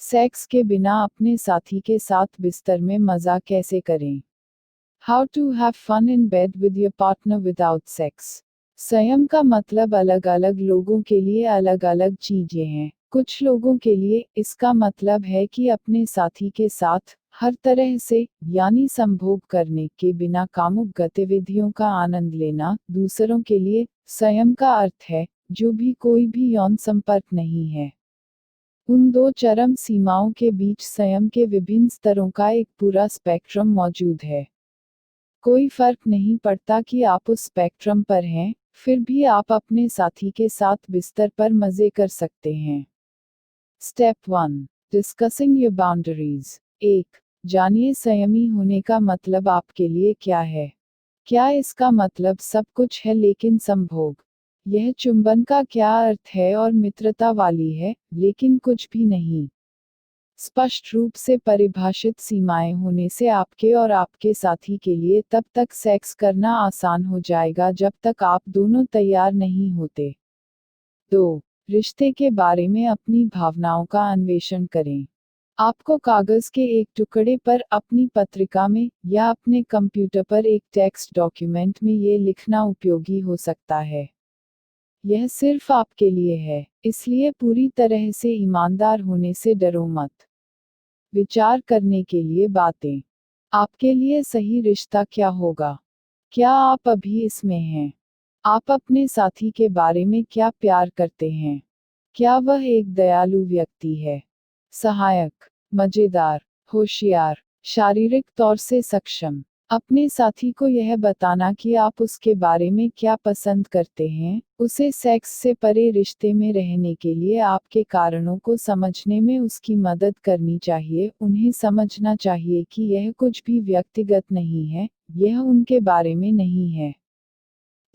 Sex के बिना अपने साथी के साथ बिस्तर में मजा कैसे करें? How to have fun in bed with your partner without sex. संयम का मतलब अलग अलग लोगों के लिए अलग अलग चीजें हैं। कुछ लोगों के लिए इसका मतलब है कि अपने साथी के साथ हर तरह से, यानी संभोग करने के बिना कामुक गतिविधियों का आनंद लेना। दूसरों के लिए संयम का अर्थ है जो भी कोई भी यौन संपर्क नहीं है। उन दो चरम सीमाओं के बीच संयम के विभिन्न स्तरों का एक पूरा स्पेक्ट्रम मौजूद है। कोई फर्क नहीं पड़ता कि आप उस स्पेक्ट्रम पर हैं, फिर भी आप अपने साथी के साथ बिस्तर पर मजे कर सकते हैं। Step 1, discussing your boundaries. 1, जानिए संयमी होने का मतलब आपके लिए क्या है। क्या इसका मतलब सब कुछ है लेकिन संभोग? यह चुंबन का क्या अर्थ है और मित्रता वाली है, लेकिन कुछ भी नहीं। स्पष्ट रूप से परिभाषित सीमाएं होने से आपके और आपके साथी के लिए तब तक सेक्स करना आसान हो जाएगा जब तक आप दोनों तैयार नहीं होते। 2, रिश्ते के बारे में अपनी भावनाओं का अन्वेषण करें। आपको कागज के एक टुकड़े पर, अपनी पत्रिका में, या अपने कंप्यूटर पर एक टेक्स्ट डॉक्यूमेंट में ये लिखना उपयोगी हो सकता है। यह सिर्फ आपके लिए है, इसलिए पूरी तरह से ईमानदार होने से डरो मत। विचार करने के लिए बातें। आपके लिए सही रिश्ता क्या होगा? क्या आप अभी इसमें हैं? आप अपने साथी के बारे में क्या प्यार करते हैं? क्या वह एक दयालु व्यक्ति है, सहायक, मजेदार, होशियार, शारीरिक तौर से सक्षम? अपने साथी को यह बताना कि आप उसके बारे में क्या पसंद करते हैं, उसे सेक्स से परे रिश्ते में रहने के लिए आपके कारणों को समझने में उसकी मदद करनी चाहिए। उन्हें समझना चाहिए कि यह कुछ भी व्यक्तिगत नहीं है, यह उनके बारे में नहीं है।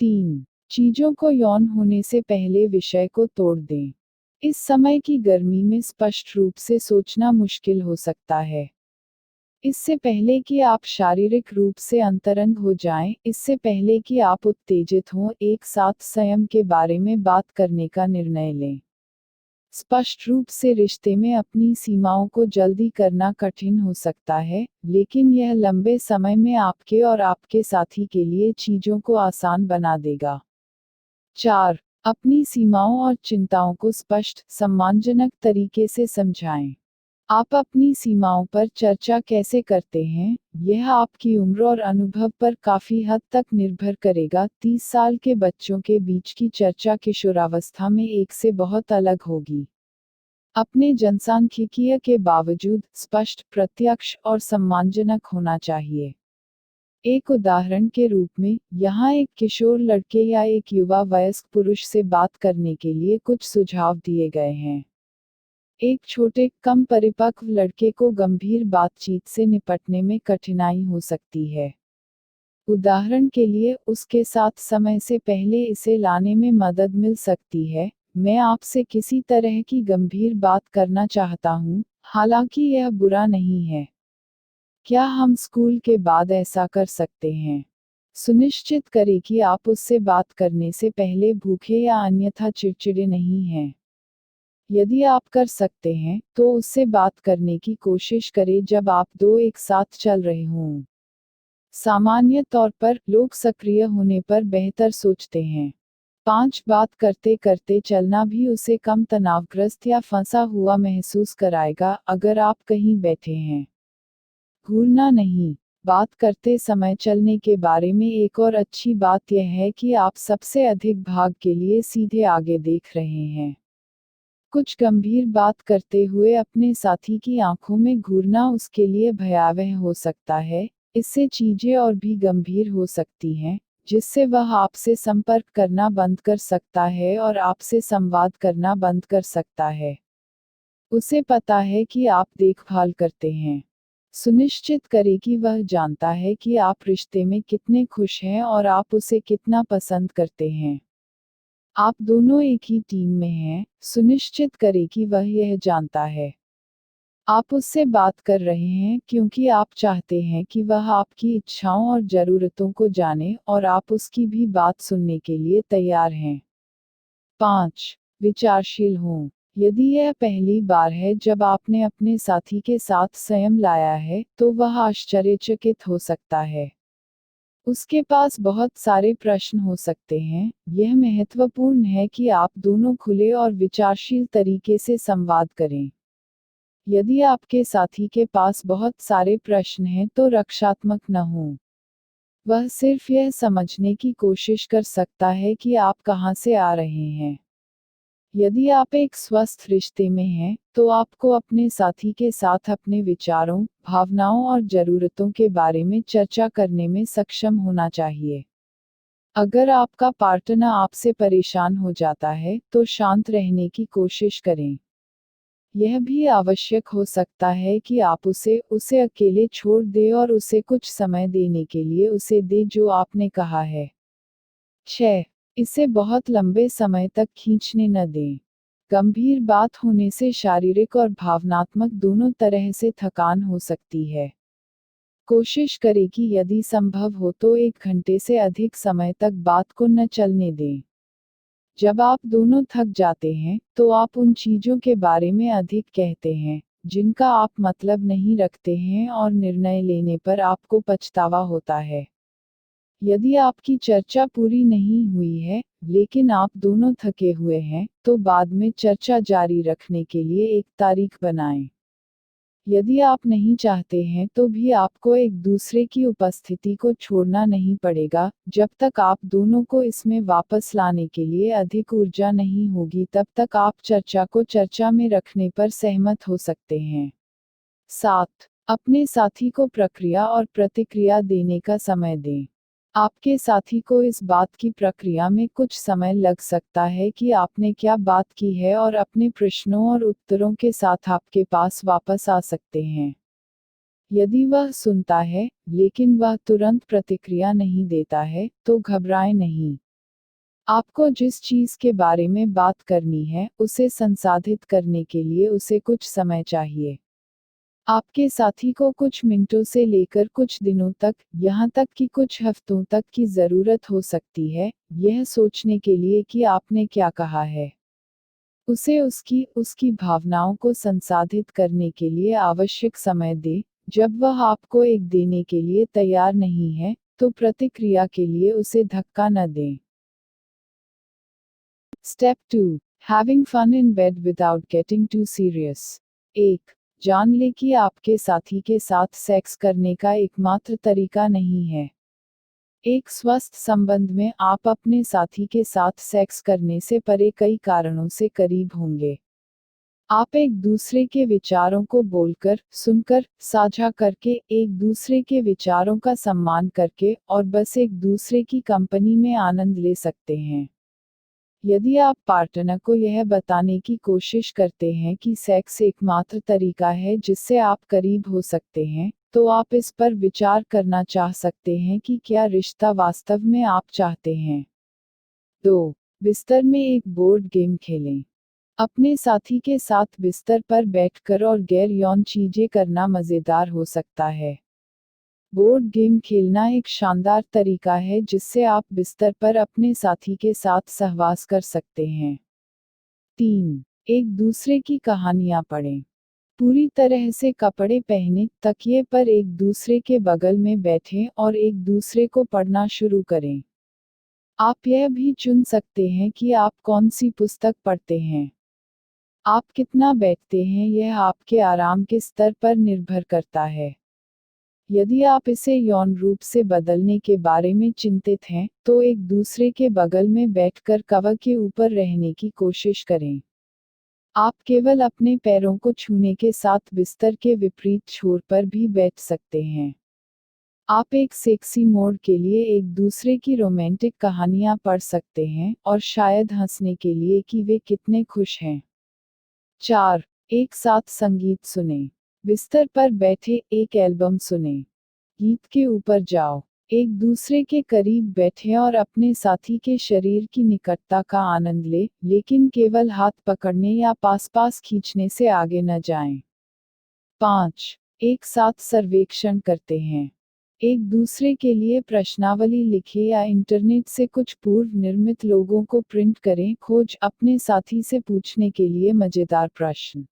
3, चीजों को यौन होने से पहले विषय को तोड़ दें। इस समय की गर्मी में स्पष्ट रूप से सोचना मुश्किल हो सकता है। इससे पहले कि आप शारीरिक रूप से अंतरंग हो जाएं, इससे पहले कि आप उत्तेजित हों, एक साथ संयम के बारे में बात करने का निर्णय लें। स्पष्ट रूप से रिश्ते में अपनी सीमाओं को जल्दी करना कठिन हो सकता है, लेकिन यह लंबे समय में आपके और आपके साथी के लिए चीजों को आसान बना देगा। 4, अपनी सीमाओं और चिंताओं को स्पष्ट, सम्मानजनक तरीके से समझाएं। आप अपनी सीमाओं पर चर्चा कैसे करते हैं, यह आपकी उम्र और अनुभव पर काफी हद तक निर्भर करेगा। 30 साल के बच्चों के बीच की चर्चा किशोरावस्था में एक से बहुत अलग होगी। अपने जनसांख्यिकीय के बावजूद स्पष्ट, प्रत्यक्ष और सम्मानजनक होना चाहिए। एक उदाहरण के रूप में, यहाँ एक किशोर लड़के या एक युवा वयस्क पुरुष से बात करने के लिए कुछ सुझाव दिए गए हैं। एक छोटे, कम परिपक्व लड़के को गंभीर बातचीत से निपटने में कठिनाई हो सकती है। उदाहरण के लिए, उसके साथ समय से पहले इसे लाने में मदद मिल सकती है, मैं आपसे किसी तरह की गंभीर बात करना चाहता हूँ, हालांकि यह बुरा नहीं है। क्या हम स्कूल के बाद ऐसा कर सकते हैं? सुनिश्चित करें कि आप उससे बात करने से पहले भूखे या अन्यथा चिड़चिड़े नहीं हैं। यदि आप कर सकते हैं, तो उससे बात करने की कोशिश करें जब आप दो एक साथ चल रहे हों। सामान्य तौर पर, लोग सक्रिय होने पर बेहतर सोचते हैं। 5, बात करते करते चलना भी उसे कम तनावग्रस्त या फंसा हुआ महसूस कराएगा। अगर आप कहीं बैठे हैं, घूरना नहीं। बात करते समय चलने के बारे में एक और अच्छी बात यह है कि आप सबसे अधिक भाग के लिए सीधे आगे देख रहे हैं। कुछ गंभीर बात करते हुए अपने साथी की आंखों में घूरना उसके लिए भयावह हो सकता है, इससे चीजें और भी गंभीर हो सकती हैं, जिससे वह आपसे संपर्क करना बंद कर सकता है और आपसे संवाद करना बंद कर सकता है। उसे पता है कि आप देखभाल करते हैं। सुनिश्चित करें कि वह जानता है कि आप रिश्ते में कितने खुश हैं और आप उसे कितना पसंद करते हैं। आप दोनों एक ही टीम में हैं, सुनिश्चित करें कि वह यह जानता है। आप उससे बात कर रहे हैं क्योंकि आप चाहते हैं कि वह आपकी इच्छाओं और ज़रूरतों को जाने और आप उसकी भी बात सुनने के लिए तैयार हैं। 5, विचारशील हों। यदि यह पहली बार है जब आपने अपने साथी के साथ संयम लाया है, तो वह आश्चर्यचकित हो सकता है। उसके पास बहुत सारे प्रश्न हो सकते हैं। यह महत्वपूर्ण है कि आप दोनों खुले और विचारशील तरीके से संवाद करें। यदि आपके साथी के पास बहुत सारे प्रश्न हैं तो रक्षात्मक न हों। वह सिर्फ यह समझने की कोशिश कर सकता है कि आप कहां से आ रहे हैं। यदि आप एक स्वस्थ रिश्ते में हैं, तो आपको अपने साथी के साथ अपने विचारों, भावनाओं और ज़रूरतों के बारे में चर्चा करने में सक्षम होना चाहिए। अगर आपका पार्टनर आपसे परेशान हो जाता है, तो शांत रहने की कोशिश करें। यह भी आवश्यक हो सकता है कि आप उसे अकेले छोड़ दें और उसे कुछ समय देने के लिए उसे दें जो आपने कहा है। 6. इसे बहुत लंबे समय तक खींचने न दें। गंभीर बात होने से शारीरिक और भावनात्मक दोनों तरह से थकान हो सकती है। कोशिश करें कि यदि संभव हो तो 1 घंटे से अधिक समय तक बात को न चलने दें। जब आप दोनों थक जाते हैं, तो आप उन चीज़ों के बारे में अधिक कहते हैं, जिनका आप मतलब नहीं रखते हैं और निर्णय लेने पर आपको पछतावा होता है। यदि आपकी चर्चा पूरी नहीं हुई है, लेकिन आप दोनों थके हुए हैं, तो बाद में चर्चा जारी रखने के लिए एक तारीख बनाएं। यदि आप नहीं चाहते हैं तो भी आपको एक दूसरे की उपस्थिति को छोड़ना नहीं पड़ेगा। जब तक आप दोनों को इसमें वापस लाने के लिए अधिक ऊर्जा नहीं होगी तब तक आप चर्चा को चर्चा में रखने पर सहमत हो सकते हैं। 7. अपने साथी को प्रक्रिया और प्रतिक्रिया देने का समय दें। आपके साथी को इस बात की प्रक्रिया में कुछ समय लग सकता है कि आपने क्या बात की है और अपने प्रश्नों और उत्तरों के साथ आपके पास वापस आ सकते हैं। यदि वह सुनता है, लेकिन वह तुरंत प्रतिक्रिया नहीं देता है, तो घबराएं नहीं। आपको जिस चीज़ के बारे में बात करनी है, उसे संसाधित करने के लिए उसे कुछ समय चाहिए। आपके साथी को कुछ मिनटों से लेकर कुछ दिनों तक, यहाँ तक कि कुछ हफ्तों तक की ज़रूरत हो सकती है, यह सोचने के लिए कि आपने क्या कहा है। उसे उसकी भावनाओं को संसाधित करने के लिए आवश्यक समय दें। जब वह आपको एक देने के लिए तैयार नहीं है, तो प्रतिक्रिया के लिए उसे धक्का न दें। Step 2. Having fun in bed without getting too serious. 1. जान ले कि आपके साथी के साथ सेक्स करने का एकमात्र तरीका नहीं है। एक स्वस्थ संबंध में आप अपने साथी के साथ सेक्स करने से परे कई कारणों से करीब होंगे। आप एक दूसरे के विचारों को बोलकर, सुनकर, साझा करके, एक दूसरे के विचारों का सम्मान करके, और बस एक दूसरे की कंपनी में आनंद ले सकते हैं। यदि आप पार्टनर को यह बताने की कोशिश करते हैं कि सेक्स एकमात्र तरीका है जिससे आप करीब हो सकते हैं, तो आप इस पर विचार करना चाह सकते हैं कि क्या रिश्ता वास्तव में आप चाहते हैं। 2. बिस्तर में एक बोर्ड गेम खेलें। अपने साथी के साथ बिस्तर पर बैठकर और गैर यौन चीजें करना मजेदार हो सकता है। बोर्ड गेम खेलना एक शानदार तरीका है जिससे आप बिस्तर पर अपने साथी के साथ सहवास कर सकते हैं। 3. एक दूसरे की कहानियां पढ़ें। पूरी तरह से कपड़े पहने, तकिए पर एक दूसरे के बगल में बैठें और एक दूसरे को पढ़ना शुरू करें। आप यह भी चुन सकते हैं कि आप कौन सी पुस्तक पढ़ते हैं। आप कितना बैठते हैं यह आपके आराम के स्तर पर निर्भर करता है। यदि आप इसे यौन रूप से बदलने के बारे में चिंतित हैं, तो एक दूसरे के बगल में बैठकर कवर के ऊपर रहने की कोशिश करें। आप केवल अपने पैरों को छूने के साथ बिस्तर के विपरीत छोर पर भी बैठ सकते हैं। आप एक सेक्सी मोड के लिए एक दूसरे की रोमांटिक कहानियां पढ़ सकते हैं और शायद हंसने के लिए कि वे कितने खुश हैं। 4. एक साथ संगीत सुनें। बिस्तर पर बैठे एक एल्बम सुनें। गीत के ऊपर जाओ। एक दूसरे के करीब बैठें और अपने साथी के शरीर की निकटता का आनंद लें, लेकिन केवल हाथ पकड़ने या पास-पास खींचने से आगे न जाएं। 5. एक साथ सर्वेक्षण करते हैं। एक दूसरे के लिए प्रश्नावली लिखें या इंटरनेट से कुछ पूर्व निर्मित लोगों को प्रिंट करें। खोज अपने साथी से पूछने के लिए मजेदार प्रश्न।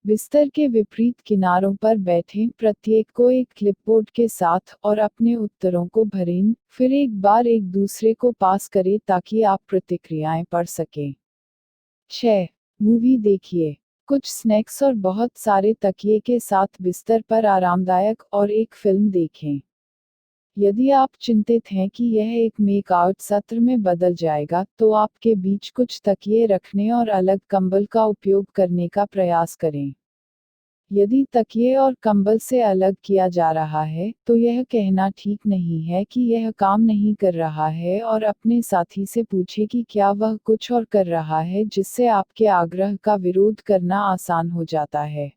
बिस्तर के विपरीत किनारों पर बैठें, प्रत्येक को एक क्लिपबोर्ड के साथ, और अपने उत्तरों को भरें, फिर एक बार एक दूसरे को पास करें ताकि आप प्रतिक्रियाएं पढ़ सकें। 6. मूवी देखिए। कुछ स्नैक्स और बहुत सारे तकिए के साथ बिस्तर पर आरामदायक और एक फिल्म देखें। यदि आप चिंतित हैं कि यह एक मेकआउट सत्र में बदल जाएगा, तो आपके बीच कुछ तकिए रखने और अलग कंबल का उपयोग करने का प्रयास करें। यदि तकिए और कंबल से अलग किया जा रहा है, तो यह कहना ठीक नहीं है कि यह काम नहीं कर रहा है, और अपने साथी से पूछें कि क्या वह कुछ और कर रहा है जिससे आपके आग्रह का विरोध करना आसान हो जाता है।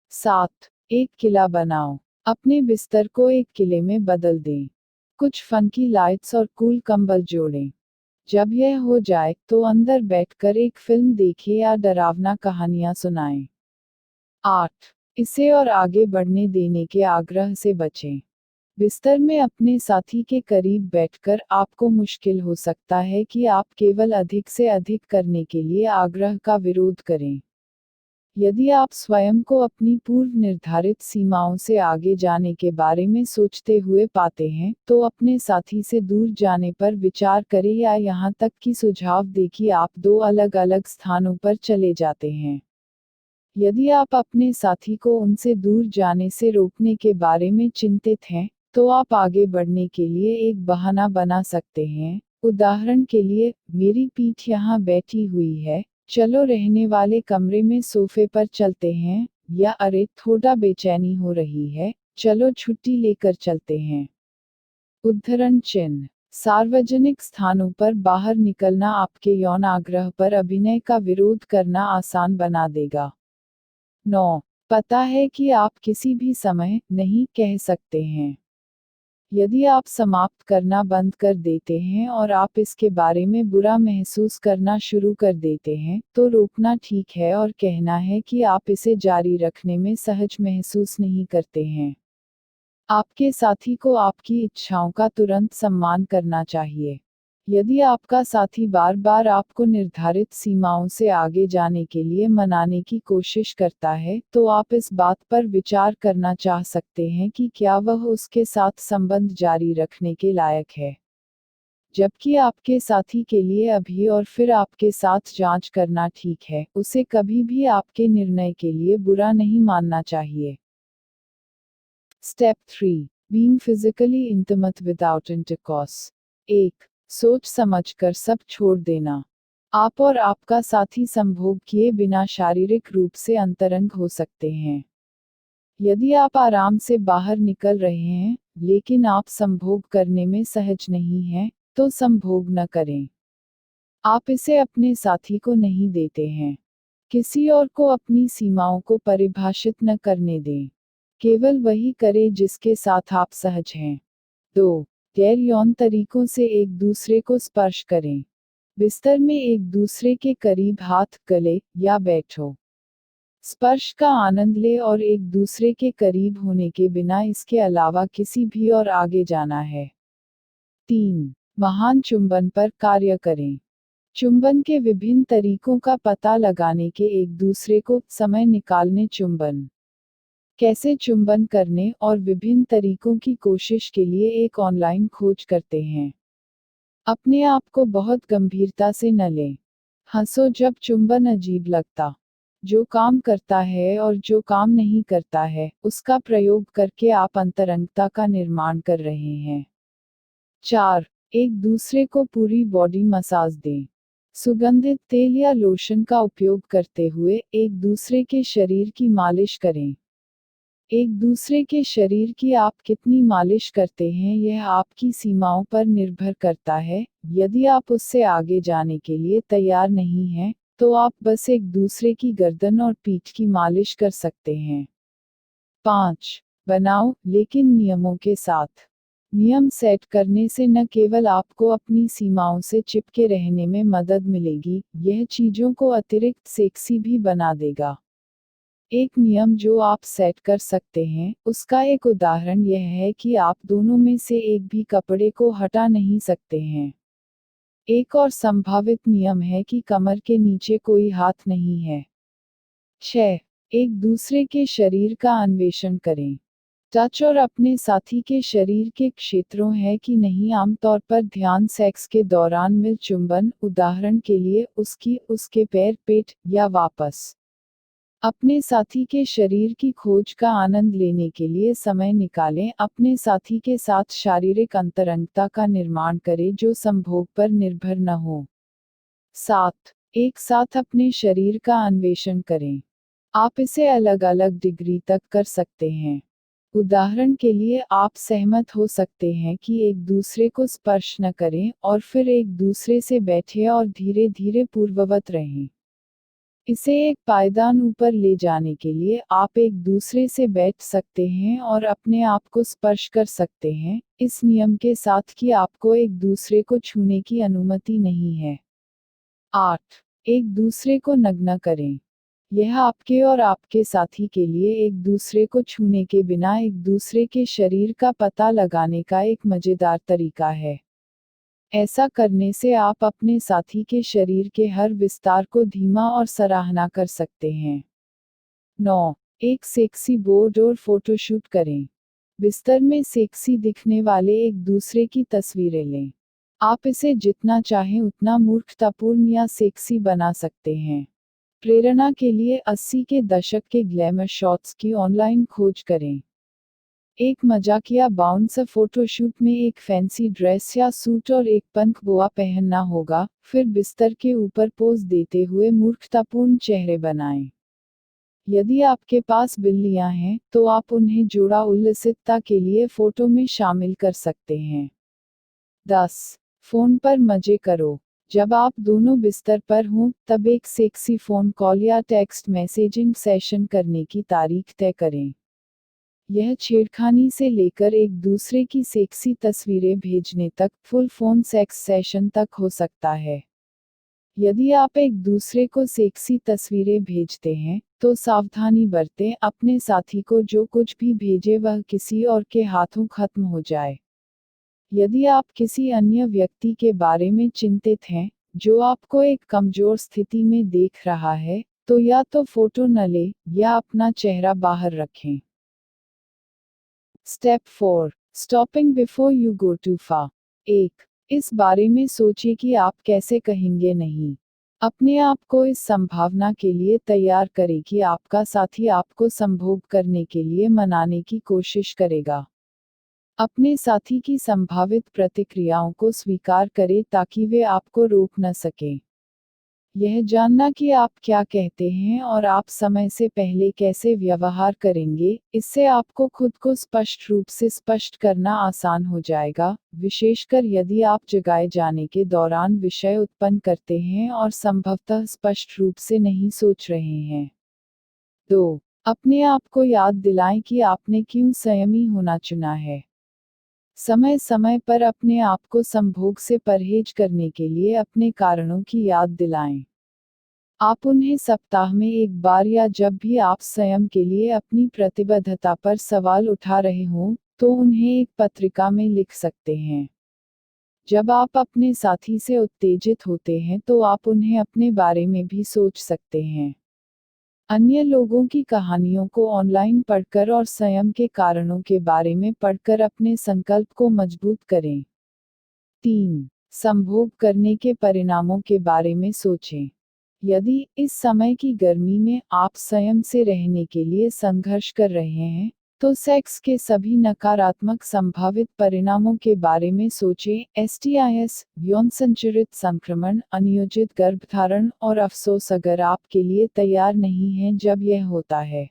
7. एक किला बनाओ। अपने बिस्तर को एक किले में बदल दें। कुछ फंकी लाइट्स और कूल कंबल जोड़ें। जब यह हो जाए, तो अंदर बैठकर एक फिल्म देखें या डरावना कहानियां सुनाएं। 8. इसे और आगे बढ़ने देने के आग्रह से बचें। बिस्तर में अपने साथी के करीब बैठकर आपको मुश्किल हो सकता है कि आप केवल अधिक से अधिक करने के लिए आग्रह का विरोध करें। यदि आप स्वयं को अपनी पूर्व निर्धारित सीमाओं से आगे जाने के बारे में सोचते हुए पाते हैं, तो अपने साथी से दूर जाने पर विचार करें या यहाँ तक कि सुझाव दें कि आप दो अलग अलग स्थानों पर चले जाते हैं। यदि आप अपने साथी को उनसे दूर जाने से रोकने के बारे में चिंतित हैं, तो आप आगे बढ़ने के लिए एक बहाना बना सकते हैं। उदाहरण के लिए, मेरी पीठ यहाँ बैठी हुई है, चलो रहने वाले कमरे में सोफे पर चलते हैं, या अरे थोड़ा बेचैनी हो रही है, चलो छुट्टी लेकर चलते हैं। उद्धरण चिन्ह। सार्वजनिक स्थानों पर बाहर निकलना आपके यौन आग्रह पर अभिनय का विरोध करना आसान बना देगा। 9. पता है कि आप किसी भी समय नहीं कह सकते हैं। यदि आप समाप्त करना बंद कर देते हैं और आप इसके बारे में बुरा महसूस करना शुरू कर देते हैं, तो रोकना ठीक है और कहना है कि आप इसे जारी रखने में सहज महसूस नहीं करते हैं। आपके साथी को आपकी इच्छाओं का तुरंत सम्मान करना चाहिए। यदि आपका साथी बार बार आपको निर्धारित सीमाओं से आगे जाने के लिए मनाने की कोशिश करता है, तो आप इस बात पर विचार करना चाह सकते हैं कि क्या वह उसके साथ संबंध जारी रखने के लायक है। जबकि आपके साथी के लिए अभी और फिर आपके साथ जांच करना ठीक है, उसे कभी भी आपके निर्णय के लिए बुरा नहीं मानना चाहिए। Step 3. Being physically intimate without intercourse. 1. सोच समझकर सब छोड़ देना। आप और आपका साथी संभोग किए बिना शारीरिक रूप से अंतरंग हो सकते हैं। यदि आप आराम से बाहर निकल रहे हैं, लेकिन आप संभोग करने में सहज नहीं हैं, तो संभोग न करें। आप इसे अपने साथी को नहीं देते हैं। किसी और को अपनी सीमाओं को परिभाषित न करने दें। केवल वही करें जिसके साथ आप सहज हैं। 2. गैर यौन तरीकों से एक दूसरे को स्पर्श करें। बिस्तर में एक दूसरे के करीब हाथ, गले, या बैठो। स्पर्श का आनंद ले और एक दूसरे के करीब होने के बिना इसके अलावा किसी भी और आगे जाना है। 3. महान चुंबन पर कार्य करें। चुंबन के विभिन्न तरीकों का पता लगाने के एक दूसरे को समय निकालने चुंबन कैसे चुंबन करने और विभिन्न तरीकों की कोशिश के लिए एक ऑनलाइन खोज करते हैं। अपने आप को बहुत गंभीरता से न लें। हंसो जब चुंबन अजीब लगता। जो काम करता है और जो काम नहीं करता है, उसका प्रयोग करके आप अंतरंगता का निर्माण कर रहे हैं। 4. एक दूसरे को पूरी बॉडी मसाज दें। सुगंधित तेल या लोशन का उपयोग करते हुए एक दूसरे के शरीर की मालिश करें। एक दूसरे के शरीर की आप कितनी मालिश करते हैं यह आपकी सीमाओं पर निर्भर करता है। यदि आप उससे आगे जाने के लिए तैयार नहीं हैं, तो आप बस एक दूसरे की गर्दन और पीठ की मालिश कर सकते हैं। 5. बनाओ, लेकिन नियमों के साथ। नियम सेट करने से न केवल आपको अपनी सीमाओं से चिपके रहने में मदद मिलेगी, यह चीजों को अतिरिक्त सेक्सी भी बना देगा। एक नियम जो आप सेट कर सकते हैं, उसका एक उदाहरण यह है कि आप दोनों में से एक भी कपड़े को हटा नहीं सकते हैं। एक और संभावित नियम है कि कमर के नीचे कोई हाथ नहीं है। 6. एक दूसरे के शरीर का अन्वेषण करें। टच और अपने साथी के शरीर के क्षेत्रों है कि नहीं आमतौर पर ध्यान सेक्स के दौरान मिल चुंबन, उदाहरण के लिए उसके पैर, पेट, या वापस। अपने साथी के शरीर की खोज का आनंद लेने के लिए समय निकालें, अपने साथी के साथ शारीरिक अंतरंगता का निर्माण करें जो संभोग पर निर्भर न हो। 7. एक साथ अपने शरीर का अन्वेषण करें। आप इसे अलग अलग डिग्री तक कर सकते हैं। उदाहरण के लिए आप सहमत हो सकते हैं कि एक दूसरे को स्पर्श न करें और फिर एक दूसरे से बैठे और धीरे धीरे पूर्ववत रहें। इसे एक पायदान ऊपर ले जाने के लिए आप एक दूसरे से बैठ सकते हैं और अपने आप को स्पर्श कर सकते हैं, इस नियम के साथ कि आपको एक दूसरे को छूने की अनुमति नहीं है। 8. एक दूसरे को नग्न करें। यह आपके और आपके साथी के लिए एक दूसरे को छूने के बिना एक दूसरे के शरीर का पता लगाने का एक मजेदार तरीका है। ऐसा करने से आप अपने साथी के शरीर के हर विस्तार को धीमा और सराहना कर सकते हैं। 9. एक सेक्सी बोर्ड और फोटोशूट करें। बिस्तर में सेक्सी दिखने वाले एक दूसरे की तस्वीरें लें। आप इसे जितना चाहें उतना मूर्खतापूर्ण या सेक्सी बना सकते हैं। प्रेरणा के लिए 80 के दशक के ग्लैमर शॉट्स की ऑनलाइन खोज करें। एक मजाकिया बाउंस फोटोशूट में एक फैंसी ड्रेस या सूट और एक पंख बोआ पहनना होगा, फिर बिस्तर के ऊपर पोज देते हुए मूर्खतापूर्ण चेहरे बनाएं। यदि आपके पास बिल्लियां हैं, तो आप उन्हें जोड़ा उल्लसितता के लिए फोटो में शामिल कर सकते हैं। 10. फोन पर मजे करो। जब आप दोनों बिस्तर पर हों, तब एक सेक्सी फोन कॉल या टेक्स्ट मैसेजिंग सेशन करने की तारीख तय करें। यह छेड़खानी से लेकर एक दूसरे की सेक्सी तस्वीरें भेजने तक फुल फोन सेक्स सेशन तक हो सकता है। यदि आप एक दूसरे को सेक्सी तस्वीरें भेजते हैं, तो सावधानी बरतें, अपने साथी को जो कुछ भी भेजे वह किसी और के हाथों खत्म हो जाए। यदि आप किसी अन्य व्यक्ति के बारे में चिंतित हैं, जो आपको एक कमजोर स्थिति में देख रहा है, तो या तो फोटो न लें, या अपना चेहरा बाहर रखें। Step 4. Stopping before you go to फा। 1. इस बारे में सोचिए कि आप कैसे कहेंगे नहीं। अपने आप को इस संभावना के लिए तैयार करें कि आपका साथी आपको संभोग करने के लिए मनाने की कोशिश करेगा। अपने साथी की संभावित प्रतिक्रियाओं को स्वीकार करें ताकि वे आपको रोक न सकें। यह जानना कि आप क्या कहते हैं और आप समय से पहले कैसे व्यवहार करेंगे, इससे आपको खुद को स्पष्ट रूप से स्पष्ट करना आसान हो जाएगा, विशेषकर यदि आप जगाए जाने के दौरान विषय उत्पन्न करते हैं और संभवतः स्पष्ट रूप से नहीं सोच रहे हैं। 2. अपने आप को याद दिलाएं कि आपने क्यों संयमी होना चुना है। समय समय पर अपने आप को संभोग से परहेज करने के लिए अपने कारणों की याद दिलाएं। आप उन्हें सप्ताह में एक बार या जब भी आप स्वयं के लिए अपनी प्रतिबद्धता पर सवाल उठा रहे हों, तो उन्हें एक पत्रिका में लिख सकते हैं। जब आप अपने साथी से उत्तेजित होते हैं तो आप उन्हें अपने बारे में भी सोच सकते हैं। अन्य लोगों की कहानियों को ऑनलाइन पढ़कर और स्वयं के कारणों के बारे में पढ़कर अपने संकल्प को मजबूत करें। 3. संभोग करने के परिणामों के बारे में सोचें। यदि इस समय की गर्मी में आप स्वयं से रहने के लिए संघर्ष कर रहे हैं, तो सेक्स के सभी नकारात्मक संभावित परिणामों के बारे में सोचें, एसटीआईएस, यौन संचरित संक्रमण, अनियोजित गर्भधारण और अफसोस अगर आप के लिए तैयार नहीं हैं जब यह होता है।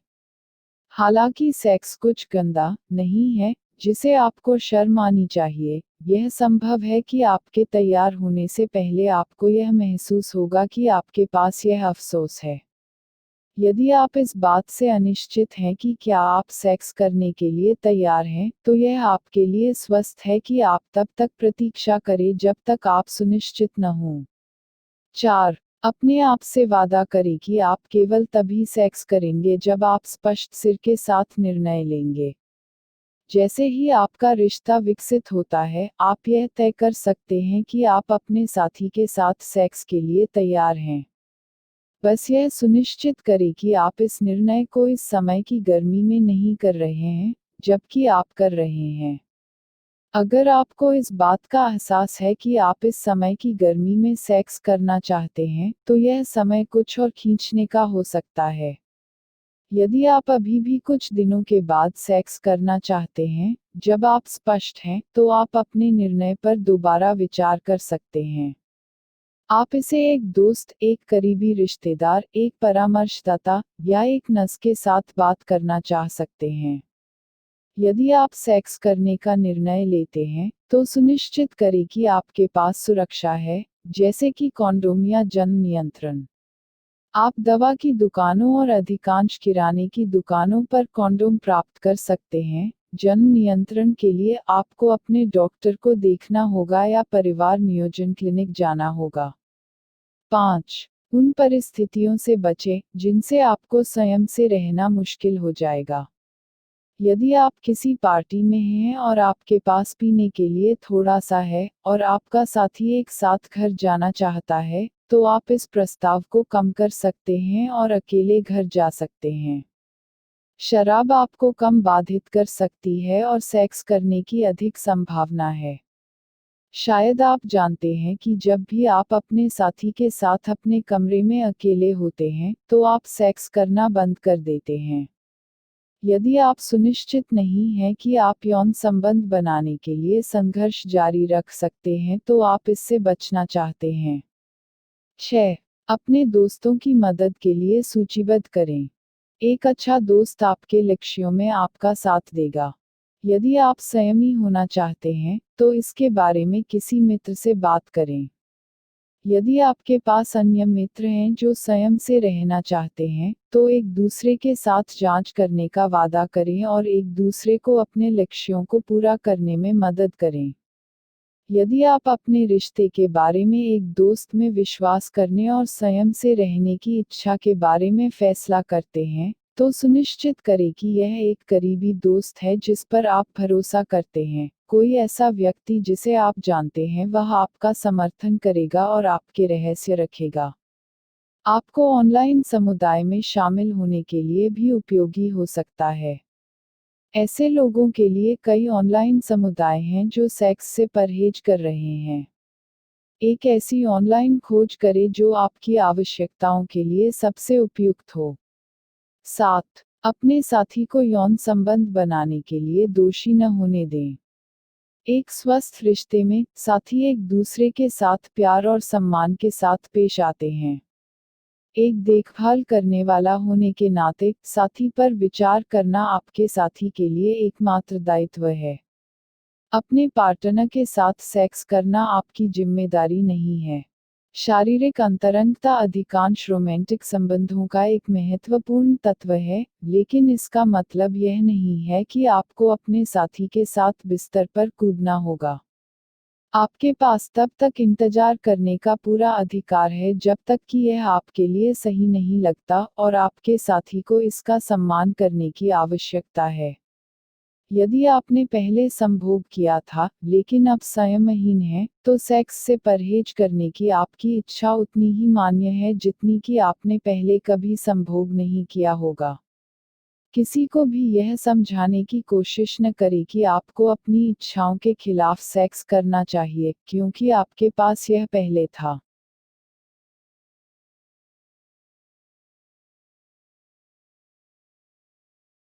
हालांकि सेक्स कुछ गंदा नहीं है, जिसे आपको शर्म आनी चाहिए, यह संभव है कि आपके तैयार होने से पहले आपको यह महसूस होगा कि आपके पास यह अफसोस है। यदि आप इस बात से अनिश्चित हैं कि क्या आप सेक्स करने के लिए तैयार हैं, तो यह आपके लिए स्वस्थ है कि आप तब तक प्रतीक्षा करें जब तक आप सुनिश्चित न हों। 4. अपने आप से वादा करें कि आप केवल तभी सेक्स करेंगे जब आप स्पष्ट सिर के साथ निर्णय लेंगे। जैसे ही आपका रिश्ता विकसित होता है, आप यह तय कर सकते हैं कि आप अपने साथी के साथ सेक्स के लिए तैयार हैं। बस यह सुनिश्चित करें कि आप इस निर्णय को इस समय की गर्मी में नहीं कर रहे हैं, जबकि आप कर रहे हैं। अगर आपको इस बात का एहसास है कि आप इस समय की गर्मी में सेक्स करना चाहते हैं, तो यह समय कुछ और खींचने का हो सकता है। यदि आप अभी भी कुछ दिनों के बाद सेक्स करना चाहते हैं, जब आप स्पष्ट हैं, तो आप अपने निर्णय पर दोबारा विचार कर सकते हैं। आप इसे एक दोस्त, एक करीबी रिश्तेदार, एक परामर्शदाता या एक नर्स के साथ बात करना चाह सकते हैं। यदि आप सेक्स करने का निर्णय लेते हैं, तो सुनिश्चित करें कि आपके पास सुरक्षा है, जैसे कि कॉन्डोम या जन्म नियंत्रण। आप दवा की दुकानों और अधिकांश किराने की दुकानों पर कॉन्डोम प्राप्त कर सकते हैं। जन्म नियंत्रण के लिए आपको अपने डॉक्टर को देखना होगा या परिवार नियोजन क्लिनिक जाना होगा। 5. उन परिस्थितियों से बचें, जिनसे आपको स्वयं से रहना मुश्किल हो जाएगा। यदि आप किसी पार्टी में हैं और आपके पास पीने के लिए थोड़ा सा है, और आपका साथी एक साथ घर जाना चाहता है, तो आप इस प्रस्ताव को कम कर सकते हैं और अकेले घर जा सकते हैं। शराब आपको कम बाधित कर सकती है और सेक्स करने की अधिक संभावना है। शायद आप जानते हैं कि जब भी आप अपने साथी के साथ अपने कमरे में अकेले होते हैं, तो आप सेक्स करना बंद कर देते हैं। यदि आप सुनिश्चित नहीं हैं कि आप यौन संबंध बनाने के लिए संघर्ष जारी रख सकते हैं, तो आप इससे बचना चाहते हैं। 6. अपने दोस्तों की मदद के लिए सूचीबद्ध करें। एक अच्छा दोस्त आपके लक्ष्यों में आपका साथ देगा। यदि आप संयमी होना चाहते हैं, तो इसके बारे में किसी मित्र से बात करें। यदि आपके पास अन्य मित्र हैं जो स्वयं से रहना चाहते हैं, तो एक दूसरे के साथ जांच करने का वादा करें और एक दूसरे को अपने लक्ष्यों को पूरा करने में मदद करें। यदि आप अपने रिश्ते के बारे में एक दोस्त में विश्वास करने और स्वयं से रहने की इच्छा के बारे में फैसला करते हैं, तो सुनिश्चित करें कि यह एक करीबी दोस्त है जिस पर आप भरोसा करते हैं, कोई ऐसा व्यक्ति जिसे आप जानते हैं वह आपका समर्थन करेगा और आपके रहस्य रखेगा। आपको ऑनलाइन समुदाय में शामिल होने के लिए भी उपयोगी हो सकता है। ऐसे लोगों के लिए कई ऑनलाइन समुदाय हैं जो सेक्स से परहेज कर रहे हैं। एक ऐसी ऑनलाइन खोज करें जो आपकी आवश्यकताओं के लिए सबसे उपयुक्त हो। 7. अपने साथी को यौन संबंध बनाने के लिए दोषी न होने दें। एक स्वस्थ रिश्ते में, साथी एक दूसरे के साथ प्यार और सम्मान के साथ पेश आते हैं। एक देखभाल करने वाला होने के नाते, साथी पर विचार करना आपके साथी के लिए एकमात्र दायित्व है। अपने पार्टनर के साथ सेक्स करना आपकी जिम्मेदारी नहीं है। शारीरिक अंतरंगता अधिकांश रोमांटिक संबंधों का एक महत्वपूर्ण तत्व है, लेकिन इसका मतलब यह नहीं है कि आपको अपने साथी के साथ बिस्तर पर कूदना होगा। आपके पास तब तक इंतजार करने का पूरा अधिकार है जब तक कि यह आपके लिए सही नहीं लगता, और आपके साथी को इसका सम्मान करने की आवश्यकता है। यदि आपने पहले संभोग किया था, लेकिन अब संयमहीन है, तो सेक्स से परहेज करने की आपकी इच्छा उतनी ही मान्य है जितनी कि आपने पहले कभी संभोग नहीं किया होगा। किसी को भी यह समझाने की कोशिश न करें कि आपको अपनी इच्छाओं के खिलाफ सेक्स करना चाहिए, क्योंकि आपके पास यह पहले था।